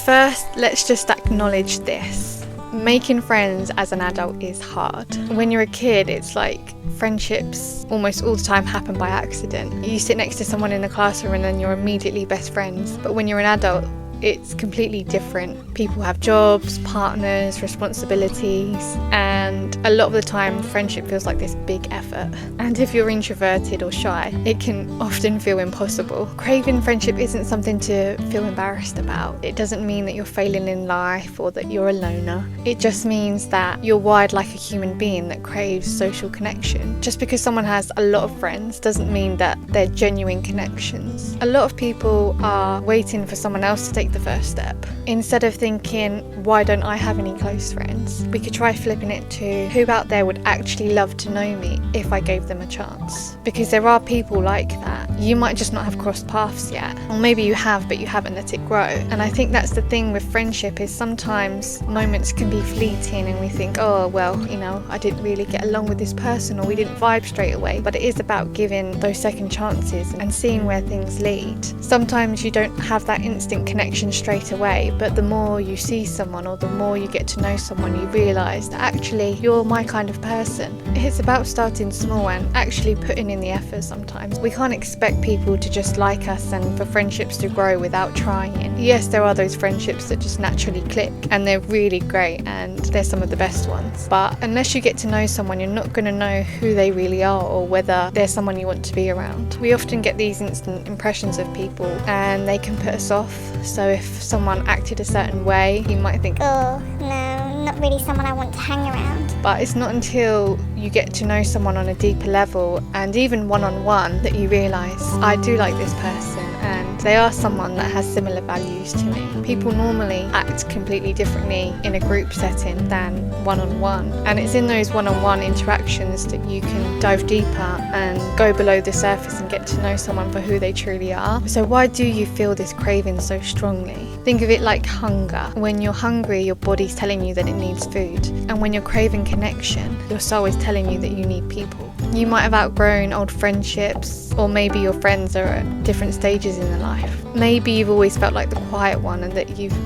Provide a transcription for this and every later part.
First, let's just acknowledge this. Making friends as an adult is hard. When you're a kid, it's like friendships almost all the time happen by accident. You sit next to someone in the classroom and then you're immediately best friends. But when you're an adult, it's completely different. People have jobs, partners, responsibilities, and a lot of the time friendship feels like this big effort. And if you're introverted or shy, it can often feel impossible. Craving friendship isn't something to feel embarrassed about. It doesn't mean that you're failing in life or that you're a loner. It just means that you're wired like a human being that craves social connection. Just because someone has a lot of friends doesn't mean that they're genuine connections. A lot of people are waiting for someone else to take the first step. Instead of thinking, why don't I have any close friends? We could try flipping it to, who out there would actually love to know me if I gave them a chance? Because there are people like that. You might just not have crossed paths yet, or maybe you have but you haven't let it grow. And I think that's the thing with friendship, is sometimes moments can be fleeting and we think, oh well, I didn't really get along with this person, or we didn't vibe straight away. But it is about giving those second chances and seeing where things lead. Sometimes you don't have that instant connection straight away, but the more you see someone or the more you get to know someone, you realise that actually you're my kind of person. It's about starting small and actually putting in the effort sometimes. We can't expect people to just like us and for friendships to grow without trying. Yes, there are those friendships that just naturally click and they're really great and they're some of the best ones. But unless you get to know someone, you're not going to know who they really are or whether they're someone you want to be around. We often get these instant impressions of people and they can put us off. So if someone acted a certain way, you might think, oh no, not really someone I want to hang around. But it's not until you get to know someone on a deeper level, and even one-on-one, that you realise, I do like this person and they are someone that has similar values to me. People normally act completely differently in a group setting than one-on-one, and it's in those one-on-one interactions that you can dive deeper and go below the surface and get to know someone for who they truly are. So why do you feel this craving so strongly? Think of it like hunger. When you're hungry, your body's telling you that it needs food, and when you're craving connection, your soul is telling you that you need people. You might have outgrown old friendships, or maybe your friends are at different stages in their life. Maybe you've always felt like the quiet one and that you've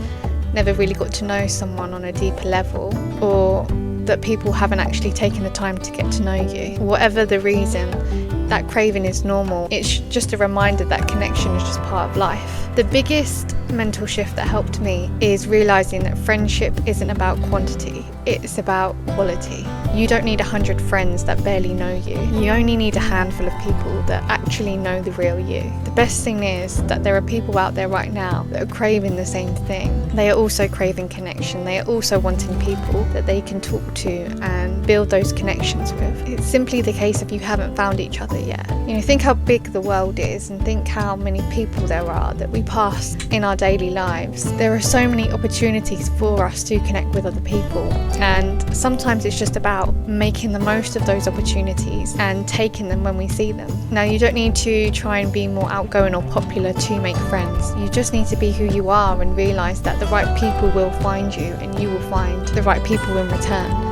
never really got to know someone on a deeper level, or that people haven't actually taken the time to get to know you. Whatever the reason, that craving is normal. It's just a reminder that connection is just part of life. The biggest mental shift that helped me is realising that friendship isn't about quantity, it's about quality. You don't need 100 friends that barely know you. You only need a handful of people that actually know the real you. The best thing is that there are people out there right now that are craving the same thing. They are also craving connection. They are also wanting people that they can talk to and build those connections with. It's simply the case if you haven't found each other yet. Think how big the world is and think how many people there are that we pass in our daily lives. There are so many opportunities for us to connect with other people, and sometimes it's just about making the most of those opportunities and taking them when we see them. Now, you don't need to try and be more outgoing or popular to make friends. You just need to be who you are and realise that the right people will find you and you will find the right people in return.